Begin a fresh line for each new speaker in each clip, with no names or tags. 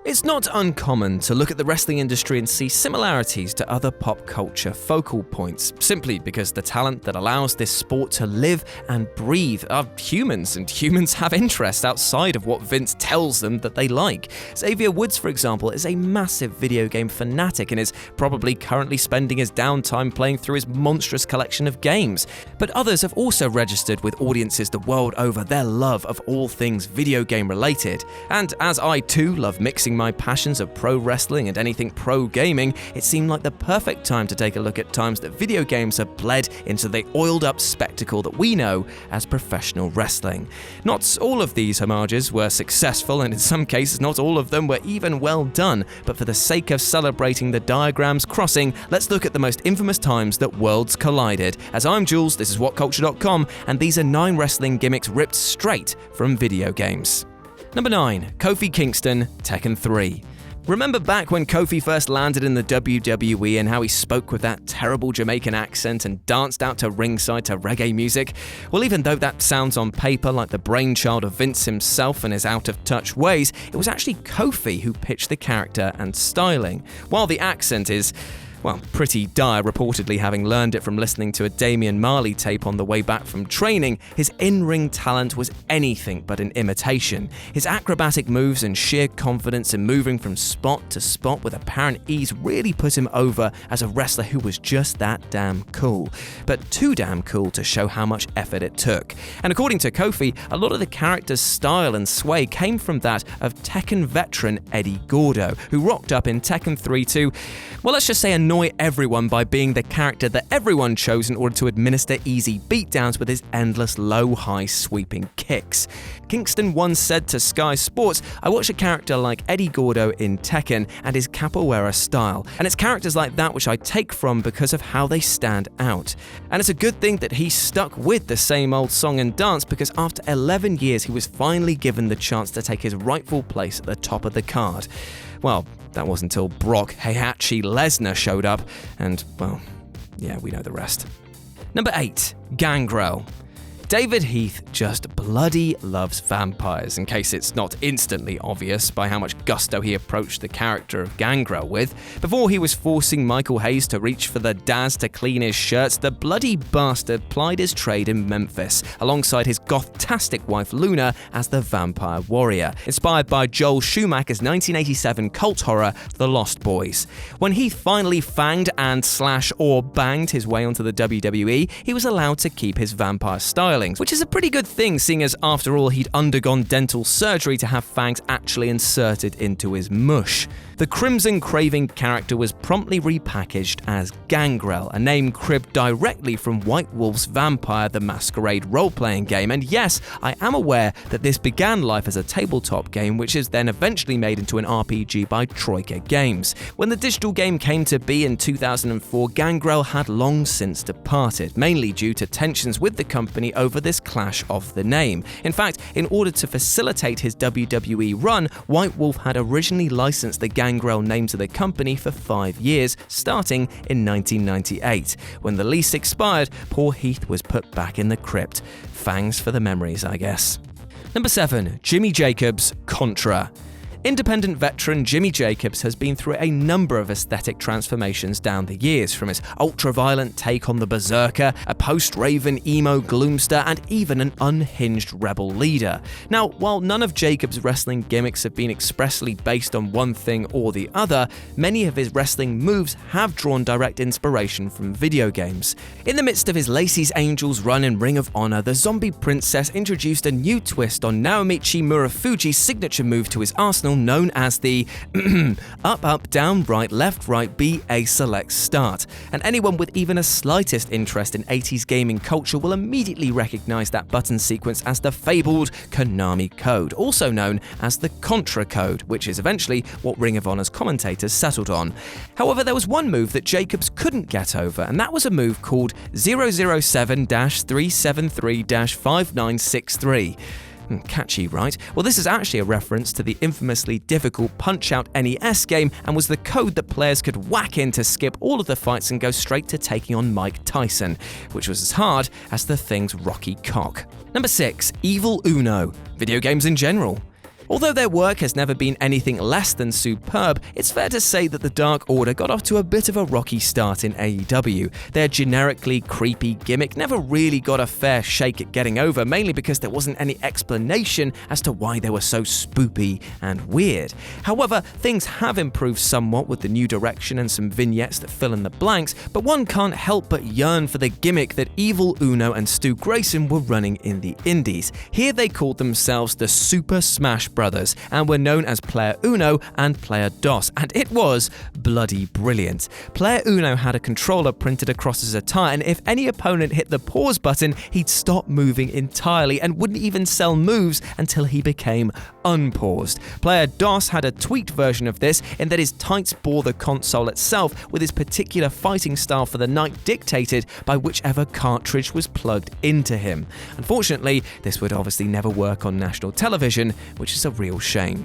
It's not uncommon to look at the wrestling industry and see similarities to other pop culture focal points, simply because the talent that allows this sport to live and breathe are humans, and humans have interests outside of what Vince tells them that they like. Xavier Woods, for example, is a massive video game fanatic and is probably currently spending his downtime playing through his monstrous collection of games. But others have also registered with audiences the world over their love of all things video game related. And as I too love mixing my passions of pro wrestling and anything pro gaming, it seemed like the perfect time to take a look at times that video games have bled into the oiled up spectacle that we know as professional wrestling. Not all of these homages were successful, and in some cases not all of them were even well done, but for the sake of celebrating the diagrams crossing, let's look at the most infamous times that worlds collided. As I'm Jules, this is WhatCulture.com, and these are 9 wrestling gimmicks ripped straight from video games. Number 9. KOFI Kingston, Tekken 3. Remember back when KOFI first landed in the WWE and how he spoke with that terrible Jamaican accent and danced out to ringside to reggae music? Well, even though that sounds on paper like the brainchild of Vince himself and his out-of-touch ways, it was actually KOFI who pitched the character and styling. While the accent is pretty dire, reportedly having learned it from listening to a Damian Marley tape on the way back from training, his in-ring talent was anything but an imitation. His acrobatic moves and sheer confidence in moving from spot to spot with apparent ease really put him over as a wrestler who was just that damn cool. But too damn cool to show how much effort it took. And according to KOFI, a lot of the character's style and sway came from that of Tekken veteran Eddie Gordo, who rocked up in Tekken 3 to, let's just say annoy everyone by being the character that everyone chose in order to administer easy beatdowns with his endless low-high sweeping kicks. Kingston once said to Sky Sports, "I watch a character like Eddie Gordo in Tekken and his capoeira style, and it's characters like that which I take from because of how they stand out. And it's a good thing that he stuck with the same old song and dance, because after 11 years he was finally given the chance to take his rightful place at the top of the card." Well, that wasn't until Brock Heihachi Lesnar showed up, and, we know the rest. Number 8. Gangrel. David Heath just bloody loves vampires, in case it's not instantly obvious by how much gusto he approached the character of Gangrel with. Before he was forcing Michael Hayes to reach for the Daz to clean his shirts, the bloody bastard plied his trade in Memphis, alongside his goth-tastic wife Luna as the Vampire Warrior, inspired by Joel Schumacher's 1987 cult horror The Lost Boys. When Heath finally fanged and /or banged his way onto the WWE, he was allowed to keep his vampire style, which is a pretty good thing, seeing as after all he'd undergone dental surgery to have fangs actually inserted into his mush. The crimson-craving character was promptly repackaged as Gangrel, a name cribbed directly from White Wolf's Vampire the Masquerade role-playing game, and yes, I am aware that this began life as a tabletop game which is then eventually made into an RPG by Troika Games. When the digital game came to be in 2004, Gangrel had long since departed, mainly due to tensions with the company over this clash of the name. In fact, in order to facilitate his WWE run, White Wolf had originally licensed the Gangrel name to the company for 5 years, starting in 1998. When the lease expired, poor Heath was put back in the crypt. Fangs for the memories, I guess. Number 7. Jimmy Jacobs, Contra. Independent veteran Jimmy Jacobs has been through a number of aesthetic transformations down the years, from his ultra-violent take on the Berserker, a post-Raven emo gloomster, and even an unhinged rebel leader. Now, while none of Jacobs' wrestling gimmicks have been expressly based on one thing or the other, many of his wrestling moves have drawn direct inspiration from video games. In the midst of his Lacey's Angels run in Ring of Honor, the Zombie Princess introduced a new twist on Naomichi Murafuji's signature move to his arsenal, known as the up, up, down, right, left, right, B, A select start. And anyone with even a slightest interest in 80s gaming culture will immediately recognize that button sequence as the fabled Konami code, also known as the CONTRA code, which is eventually what Ring of Honor's commentators settled on. However, there was one move that Jacobs couldn't get over, and that was a move called 007-373-5963. Catchy, right? Well, this is actually a reference to the infamously difficult Punch-Out NES game, and was the code that players could whack in to skip all of the fights and go straight to taking on Mike Tyson, which was as hard as the Thing's rocky cock. Number 6. Evil Uno. Video games in general. Although their work has never been anything less than superb, it's fair to say that the Dark Order got off to a bit of a rocky start in AEW. Their generically creepy gimmick never really got a fair shake at getting over, mainly because there wasn't any explanation as to why they were so spoopy and weird. However, things have improved somewhat with the new direction and some vignettes that fill in the blanks, but one can't help but yearn for the gimmick that Evil Uno and Stu Grayson were running in the indies. Here they called themselves the Super Smash Brothers and were known as Player Uno and Player Dos, and it was bloody brilliant. Player Uno had a controller printed across his attire, and if any opponent hit the pause button, he'd stop moving entirely and wouldn't even sell moves until he became unpaused. Player Dos had a tweaked version of this in that his tights bore the console itself, with his particular fighting style for the night dictated by whichever cartridge was plugged into him. Unfortunately, this would obviously never work on national television, which is a real shame.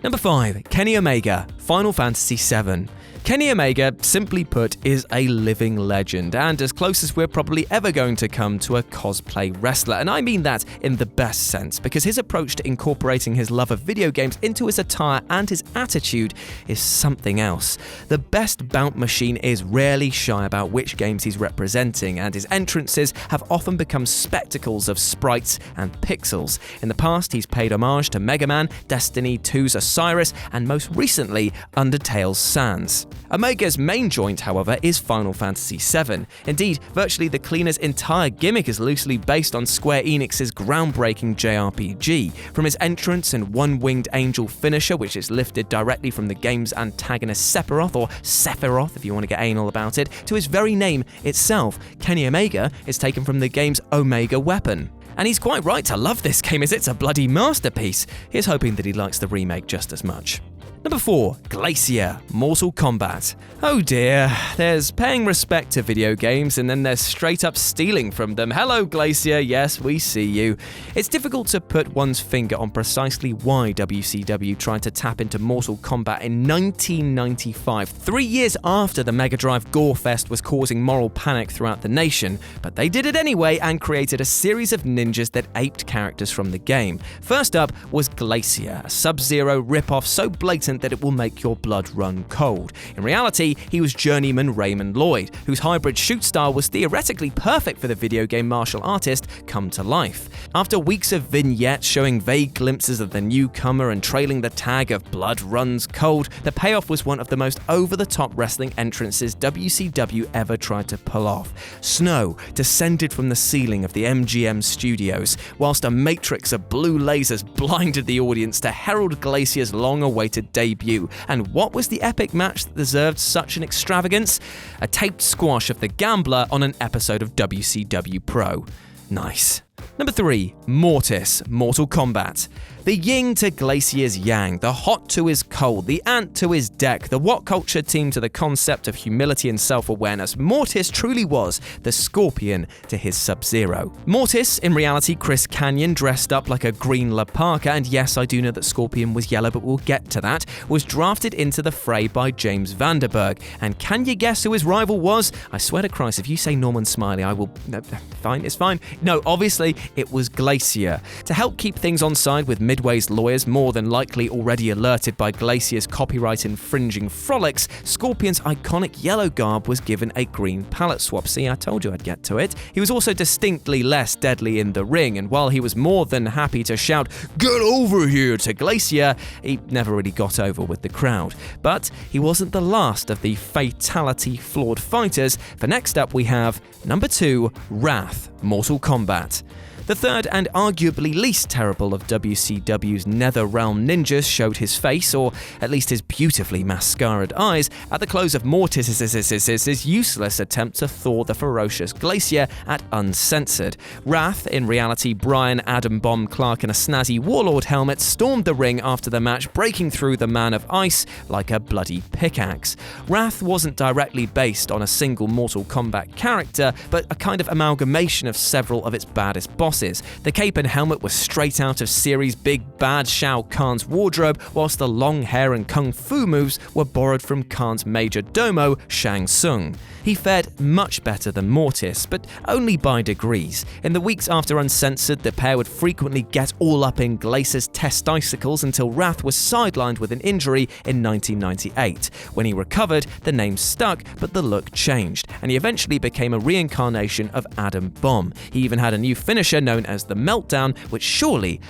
Number 5. Kenny Omega, Final Fantasy VII. Kenny Omega, simply put, is a living legend, and as close as we're probably ever going to come to a cosplay wrestler, and I mean that in the best sense, because his approach to incorporating his love of video games into his attire and his attitude is something else. The best bout machine is rarely shy about which games he's representing, and his entrances have often become spectacles of sprites and pixels. In the past, he's paid homage to Mega Man, Destiny 2's Osiris, and most recently, Undertale's Sans. Omega's main joint, however, is Final Fantasy VII. Indeed, virtually the cleaner's entire gimmick is loosely based on Square Enix's groundbreaking JRPG. From his entrance and one-winged angel finisher, which is lifted directly from the game's antagonist Sephiroth, or Sephiroth if you want to get anal about it, to his very name itself, Kenny Omega is taken from the game's Omega weapon. And he's quite right to love this game, as it's a bloody masterpiece. Here's hoping that he likes the remake just as much. Number 4. Glacier, Mortal Kombat. Oh dear, there's paying respect to video games and then there's straight up stealing from them. Hello Glacier, yes, we see you. It's difficult to put one's finger on precisely why WCW tried to tap into Mortal Kombat in 1995, 3 years after the Mega Drive Gore Fest was causing moral panic throughout the nation, but they did it anyway and created a series of ninjas that aped characters from the game. First up was Glacier, a Sub-Zero ripoff so blatant that it will make your blood run cold. In reality, he was journeyman Raymond Lloyd, whose hybrid shoot style was theoretically perfect for the video game martial artist come to life. After weeks of vignettes showing vague glimpses of the newcomer and trailing the tag of blood runs cold, the payoff was one of the most over-the-top wrestling entrances WCW ever tried to pull off. Snow descended from the ceiling of the MGM studios, whilst a matrix of blue lasers blinded the audience to herald Glacier's long-awaited debut. And what was the epic match that deserved such an extravagance? A taped squash of the Gambler on an episode of WCW Pro. Nice. Number 3. Mortis, Mortal Kombat. The yin to Glacier's yang, the hot to his cold, the ant to his deck, the what culture team to the concept of humility and self-awareness, Mortis truly was the Scorpion to his Sub-Zero. Mortis, in reality Chris Kanyon dressed up like a green La Parka, and yes, I do know that Scorpion was yellow, but we'll get to that, was drafted into the fray by James Vanderberg. And can you guess who his rival was? I swear to Christ, if you say Norman Smiley, I will... No, fine, it's fine. No, obviously, it was Glacier. To help keep things on side with Midway's lawyers, more than likely already alerted by Glacier's copyright-infringing frolics, Scorpion's iconic yellow garb was given a green palette swap. See, I told you I'd get to it. He was also distinctly less deadly in the ring, and while he was more than happy to shout, "Get over here!" to Glacier, he never really got over with the crowd. But he wasn't the last of the fatality-flawed fighters, for next up we have number 2, Wrath, Mortal Kombat. The third and arguably least terrible of WCW's NetherRealm ninjas showed his face, or at least his beautifully mascaraed eyes, at the close of Mortis' useless attempt to thaw the ferocious Glacier at Uncensored. Wrath, in reality Brian Adam Bomb Clark in a snazzy Warlord helmet, stormed the ring after the match, breaking through the Man of Ice like a bloody pickaxe. Wrath wasn't directly based on a single Mortal Kombat character, but a kind of amalgamation of several of its baddest bosses, bosses. The cape and helmet were straight out of series Big Bad Shao Kahn's wardrobe, whilst the long hair and kung fu moves were borrowed from Kahn's major domo, Shang Tsung. He fared much better than Mortis, but only by degrees. In the weeks after Uncensored, the pair would frequently get all up in Glaciers' testicles until Wrath was sidelined with an injury in 1998. When he recovered, the name stuck, but the look changed, and he eventually became a reincarnation of Adam Bomb. He even had a new finisher known as the Meltdown, which surely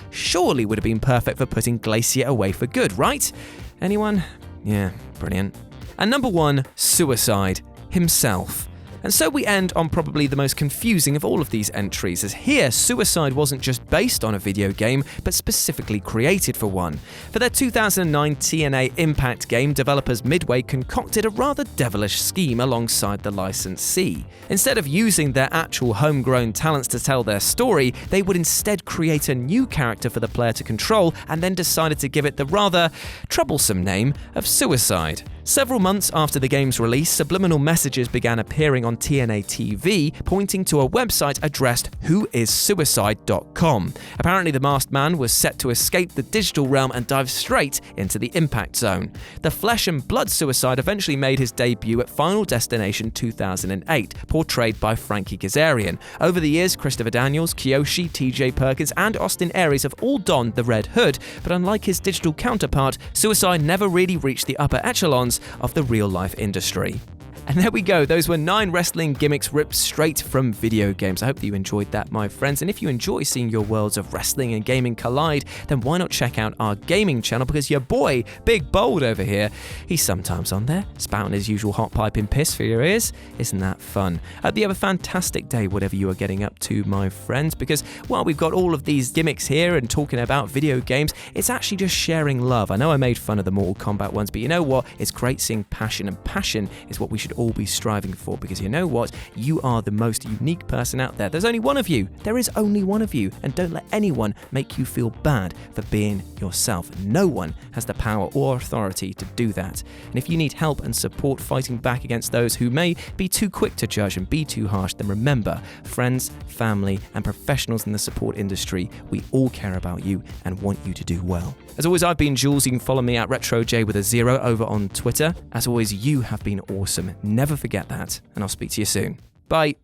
would have been perfect for putting Glacier away for good, right? Anyone? Yeah, brilliant. And number 1, Suicide himself. And so we end on probably the most confusing of all of these entries, as here Suicide wasn't just based on a video game, but specifically created for one. For their 2009 TNA Impact game, developers Midway concocted a rather devilish scheme alongside the licensee. Instead of using their actual homegrown talents to tell their story, they would instead create a new character for the player to control, and then decided to give it the rather troublesome name of Suicide. Several months after the game's release, subliminal messages began appearing on TNA TV, pointing to a website addressed whoissuicide.com. Apparently, the masked man was set to escape the digital realm and dive straight into the impact zone. The flesh and blood Suicide eventually made his debut at Final Destination 2008, portrayed by Frankie Kazarian. Over the years, Christopher Daniels, Kiyoshi, TJ Perkins, and Austin Aries have all donned the red hood, but unlike his digital counterpart, Suicide never really reached the upper echelons of the real-life industry. And there we go, those were 9 wrestling gimmicks ripped straight from video games. I hope that you enjoyed that, my friends, and if you enjoy seeing your worlds of wrestling and gaming collide, then why not check out our gaming channel, because your boy, Big Bold over here, he's sometimes on there, spouting his usual hot piping piss for your ears. Isn't that fun? I hope you have a fantastic day, whatever you are getting up to, my friends, because while we've got all of these gimmicks here and talking about video games, it's actually just sharing love. I know I made fun of the Mortal Kombat ones, but you know what? It's great seeing passion, and passion is what we should all be striving for, because you know what? You are the most unique person out there. There's only one of you. There is only one of you, and don't let anyone make you feel bad for being yourself. No one has the power or authority to do that. And if you need help and support fighting back against those who may be too quick to judge and be too harsh, then remember, friends, family, and professionals in the support industry, we all care about you and want you to do well. As always, I've been Jules. You can follow me at RetroJ with a 0 over on Twitter. As always, you have been awesome. Never forget that, and I'll speak to you soon. Bye.